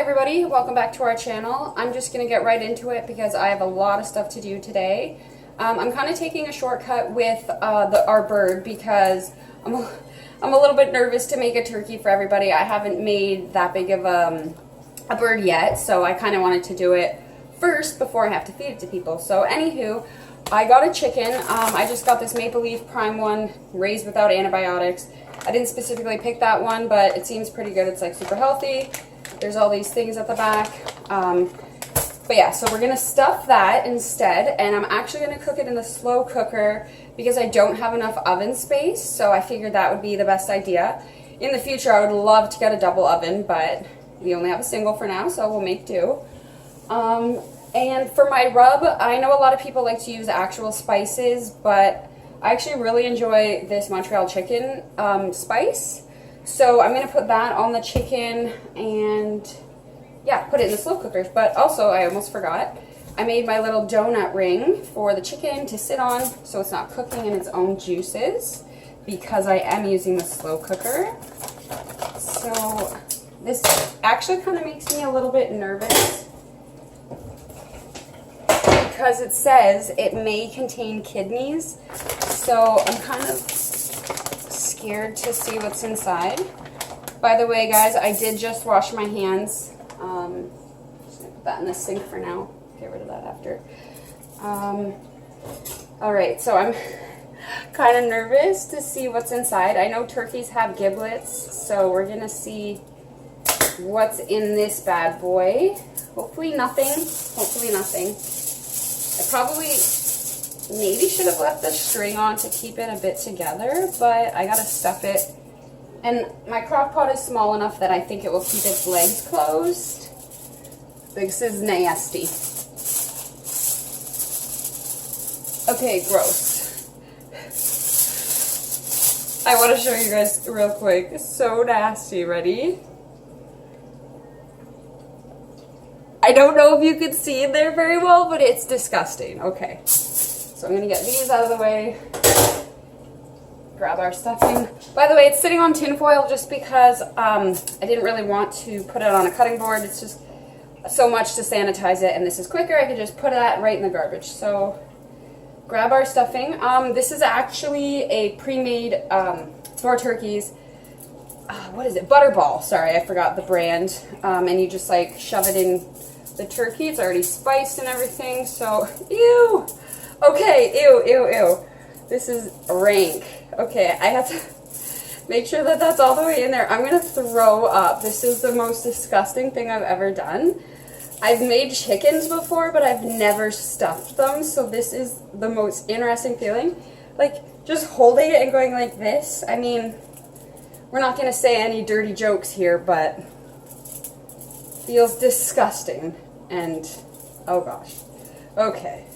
everybody, welcome back to our channel. I'm just going to get right into it because I have a lot of stuff to do today. I'm kind of taking a shortcut with our bird because I'm a little bit nervous to make a turkey for everybody. I haven't made that big of a bird yet, so I kind of wanted to do it first before I have to feed it to people. So anywho, I got a chicken. I just got this Maple Leaf Prime one, raised without antibiotics. I didn't specifically pick that one, but it seems pretty good. It's like super healthy. There's all these things at the back. But yeah, so we're gonna stuff that instead, and I'm actually gonna cook it in the slow cooker because I don't have enough oven space, so I figured that would be the best idea. In the future, I would love to get a double oven, but we only have a single for now, so we'll make do. And for my rub, I know a lot of people like to use actual spices, but I actually really enjoy this Montreal chicken spice. So I'm going to put that on the chicken and, yeah, put it in the slow cookers. But also, I almost forgot, I made my little donut ring for the chicken to sit on so it's not cooking in its own juices because I am using the slow cooker. So this actually kind of makes me a little bit nervous because it says it may contain kidneys. So I'm kind of scared to see what's inside. By the way, guys, I did just wash my hands. Just gonna put that in the sink for now. Get rid of that after. Alright, so I'm kind of nervous to see what's inside. I know turkeys have giblets, so we're gonna see what's in this bad boy. Hopefully nothing. Hopefully nothing. I probably maybe should have left the string on to keep it a bit together, but I gotta stuff it. And my crock pot is small enough that I think it will keep its legs closed. This is nasty. Okay, gross. I want to show you guys real quick. It's so nasty. Ready? I don't know if you can see in there very well, but it's disgusting. Okay. So I'm going to get these out of the way, grab our stuffing. By the way, it's sitting on tin foil just because I didn't really want to put it on a cutting board. It's just so much to sanitize it, and this is quicker. I could just put that right in the garbage. So grab our stuffing. This is actually a pre-made for turkeys. What is it? Butterball. Sorry, I forgot the brand. And you just like shove it in the turkey. It's already spiced and everything. So, ew. Okay, ew. This is rank. Okay, I have to make sure that that's all the way in there. I'm going to throw up. This is the most disgusting thing I've ever done. I've made chickens before, but I've never stuffed them, so this is the most interesting feeling. Like, just holding it and going like this. I mean, we're not going to say any dirty jokes here, but feels disgusting. And, oh gosh. Okay.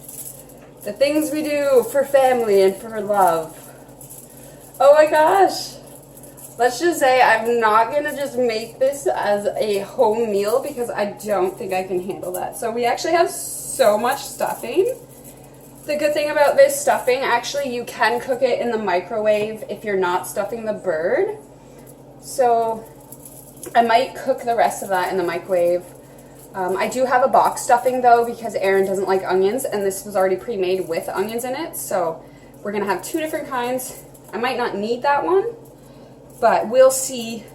The things we do for family and for love. Oh my gosh. Let's just say I'm not going to just make this as a home meal because I don't think I can handle that. So we actually have so much stuffing. The good thing about this stuffing, actually you can cook it in the microwave if you're not stuffing the bird. So I might cook the rest of that in the microwave. I do have a box stuffing though because Aaron doesn't like onions, and this was already pre-made with onions in it, so we're going to have two different kinds. I might not need that one, but we'll see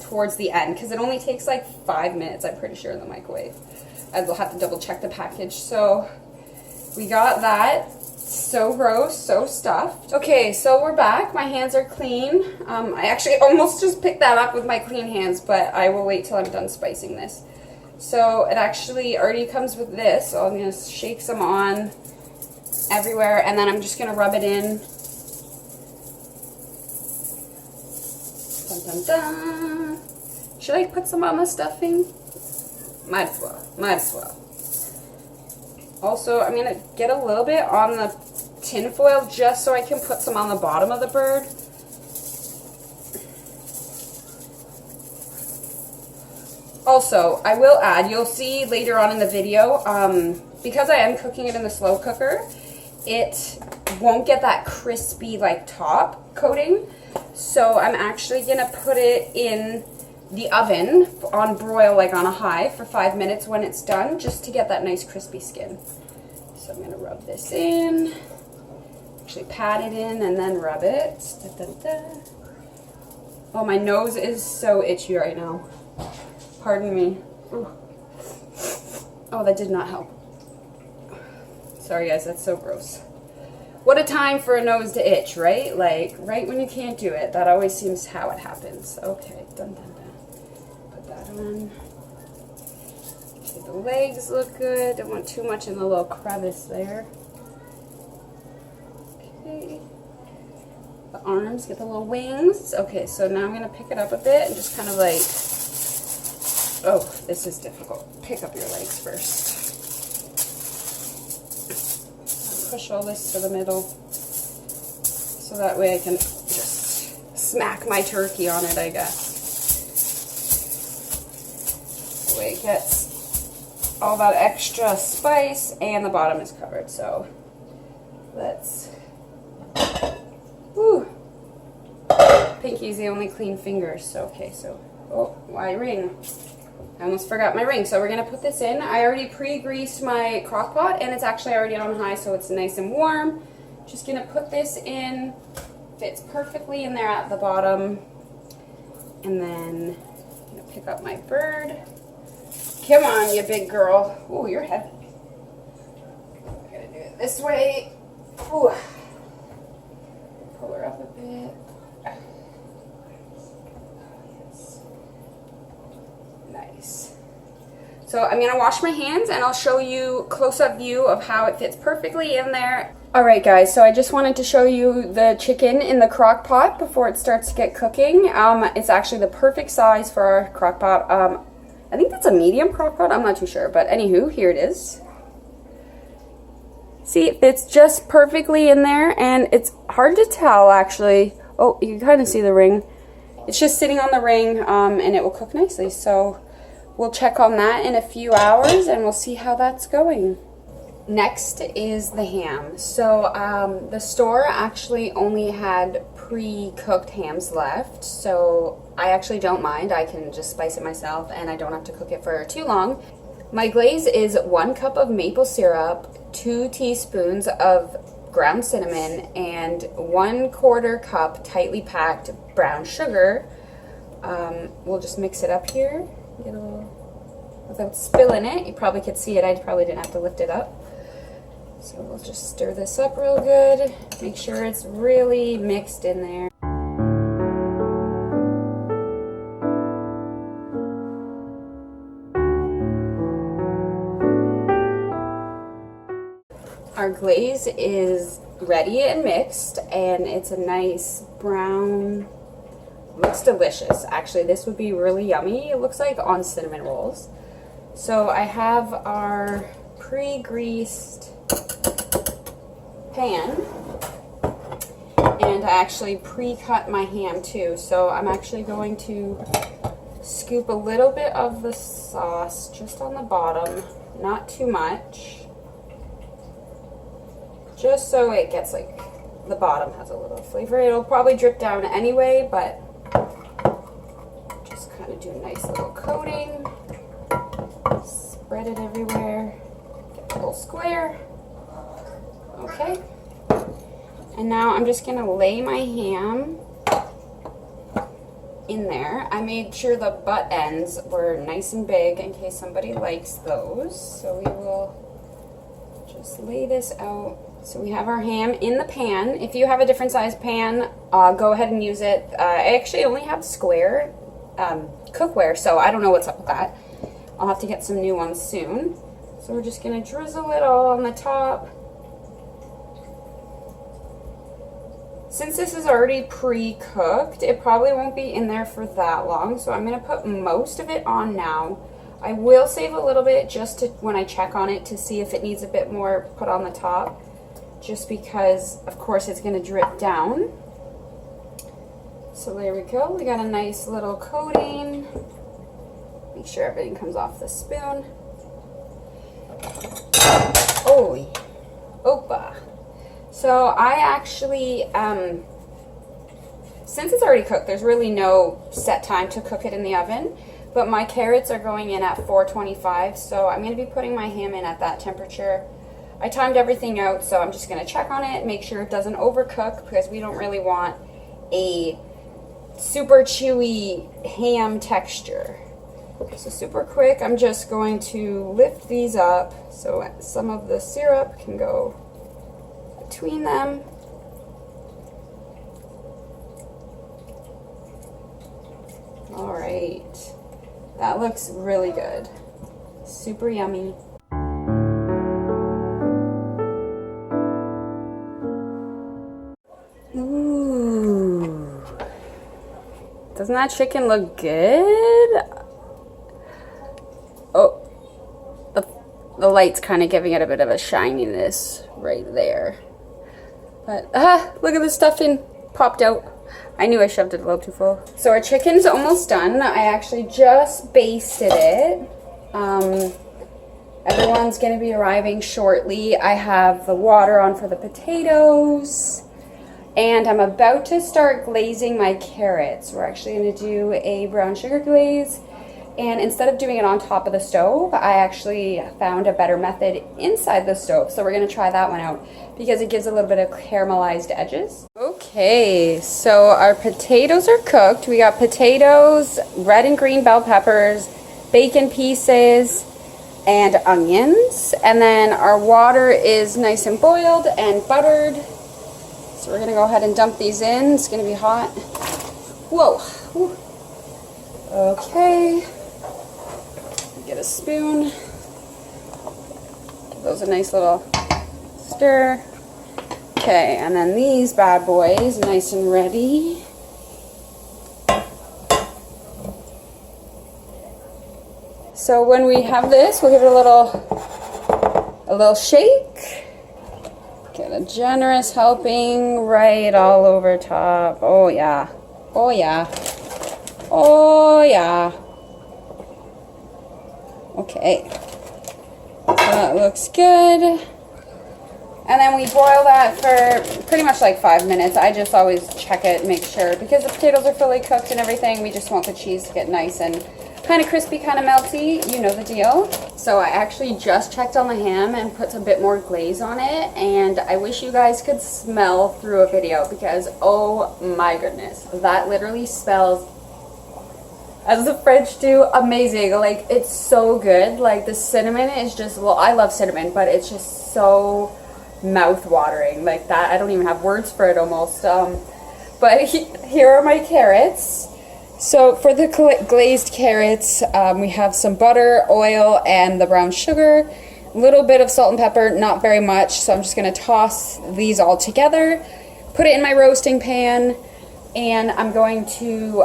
towards the end because it only takes like 5 minutes, I'm pretty sure, in the microwave. I'll have to double check the package. So we got that. So gross, so stuffed. Okay, so we're back. My hands are clean. I actually almost just picked that up with my clean hands, but I will wait till I'm done spicing this. So it actually already comes with this, so I'm going to shake some on everywhere, and then I'm just going to rub it in. Dun, dun, dun. Should I put some on the stuffing? Might as well. Also, I'm going to get a little bit on the tin foil just so I can put some on the bottom of the bird. Also, I will add, you'll see later on in the video, because I am cooking it in the slow cooker, it won't get that crispy like top coating. So I'm actually going to put it in the oven on broil, like on a high, for 5 minutes when it's done, just to get that nice crispy skin. So I'm going to rub this in. Actually pat it in and then rub it. Da, da, da. Oh, my nose is so itchy right now. Pardon me. Ooh. Oh, that did not help. Sorry guys, that's so gross. What a time for a nose to itch, right? Like, right when you can't do it. That always seems how it happens. Okay, dun dun dun. Put that on. Okay, the legs look good. Don't want too much in the little crevice there. Okay. The arms, get the little wings. Okay, so now I'm going to pick it up a bit and just kind of like, oh, this is difficult. Pick up your legs first. Push all this to the middle so that way I can just smack my turkey on it, I guess. That way it gets all that extra spice and the bottom is covered. So let's, whew. Pinky's the only clean fingers. So, okay, so, oh, why ring? I almost forgot my ring. So we're going to put this in. I already pre-greased my crock pot and it's actually already on high, so it's nice and warm. Just going to put this in. Fits perfectly in there at the bottom. And then I'm going to pick up my bird. Come on, you big girl. Oh, you're heavy. I'm going to do it this way. Ooh. Pull her up a bit. Nice. So I'm going to wash my hands and I'll show you close-up view of how it fits perfectly in there. Alright guys, so I just wanted to show you the chicken in the crock pot before it starts to get cooking. It's actually the perfect size for our crock pot. I think that's a medium crock pot, I'm not too sure, but anywho, here it is. See, it fits just perfectly in there and it's hard to tell actually. Oh, you can kind of see the ring. It's just sitting on the ring and it will cook nicely. So we'll check on that in a few hours and we'll see how that's going. Next is the ham. So the store actually only had pre-cooked hams left. So I actually don't mind. I can just spice it myself and I don't have to cook it for too long. My glaze is 1 cup of maple syrup, 2 teaspoons of ground cinnamon, and 1/4 cup tightly packed brown sugar. We'll just mix it up here, get a little, without spilling it. You probably could see it, I probably didn't have to lift it up. So we'll just stir this up real good, make sure it's really mixed in there. Our glaze is ready and mixed, and it's a nice brown, looks delicious. Actually, this would be really yummy. It looks like on cinnamon rolls. So I have our pre-greased pan, and I actually pre-cut my ham too. So I'm actually going to scoop a little bit of the sauce just on the bottom, not too much. Just so it gets like, the bottom has a little flavor. It'll probably drip down anyway, but just kind of do a nice little coating. Spread it everywhere. Get a little square. Okay. And now I'm just going to lay my ham in there. I made sure the butt ends were nice and big in case somebody likes those. So we will just lay this out. So we have our ham in the pan. If you have a different size pan, go ahead and use it. I actually only have square cookware, so I don't know what's up with that. I'll have to get some new ones soon. So we're just going to drizzle it all on the top. Since this is already pre-cooked, it probably won't be in there for that long, so I'm going to put most of it on now. I will save a little bit just to, when I check on it, to see if it needs a bit more put on the top. Just because, of course, it's going to drip down. So there we go. We got a nice little coating. Make sure everything comes off the spoon. Oh, opa. So I actually since it's already cooked, there's really no set time to cook it in the oven. But my carrots are going in at 425, so I'm going to be putting my ham in at that temperature. I timed everything out, so I'm just going to check on it, make sure it doesn't overcook, because we don't really want a super chewy ham texture. So super quick, I'm just going to lift these up so some of the syrup can go between them. All right, that looks really good. Super yummy. Ooh, doesn't that chicken look good? Oh, the light's kind of giving it a bit of a shininess right there. But, look at the stuffing popped out. I knew I shoved it a little too full. So our chicken's almost done. I actually just basted it. Everyone's gonna be arriving shortly. I have the water on for the potatoes. And I'm about to start glazing my carrots. We're actually gonna do a brown sugar glaze. And instead of doing it on top of the stove, I actually found a better method inside the stove. So we're gonna try that one out because it gives a little bit of caramelized edges. Okay, so our potatoes are cooked. We got potatoes, red and green bell peppers, bacon pieces, and onions. And then our water is nice and boiled and buttered. So we're gonna go ahead and dump these in. It's gonna be hot. Whoa. Whew. Okay. Get a spoon. Give those a nice little stir. Okay, and then these bad boys, nice and ready. So when we have this, we'll give it a little shake. Get a generous helping right all over top. Oh yeah. Oh yeah. Oh yeah. Okay. So that looks good. And then we boil that for pretty much like 5 minutes. I just always check it, make sure, because the potatoes are fully cooked and everything, we just want the cheese to get nice and kind of crispy, kind of melty. You know the deal. So I actually just checked on the ham and put a bit more glaze on it, and I wish you guys could smell through a video because oh my goodness, that literally smells, as the French do, amazing. Like, it's so good. Like, the cinnamon is just, well, I love cinnamon, but it's just so mouth-watering. Like that, I don't even have words for it almost. But here are my carrots. So for the glazed carrots, we have some butter, oil, and the brown sugar. A little bit of salt and pepper, not very much. So I'm just going to toss these all together, put it in my roasting pan, and I'm going to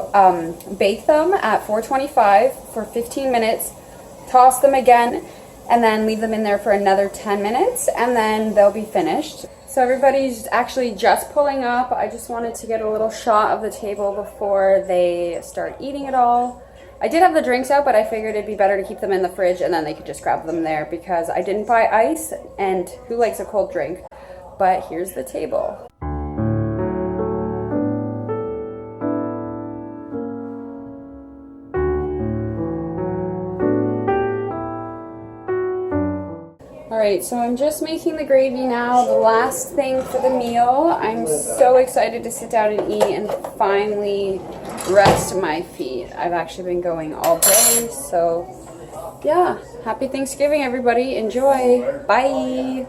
bake them at 425 for 15 minutes, toss them again, and then leave them in there for another 10 minutes, and then they'll be finished. So everybody's actually just pulling up. I just wanted to get a little shot of the table before they start eating it all. I did have the drinks out, but I figured it'd be better to keep them in the fridge and then they could just grab them there because I didn't buy ice, and who likes a cold drink? But here's the table. Alright, so I'm just making the gravy now, the last thing for the meal. I'm so excited to sit down and eat and finally rest my feet. I've actually been going all day, so yeah. Happy Thanksgiving, everybody. Enjoy. Bye.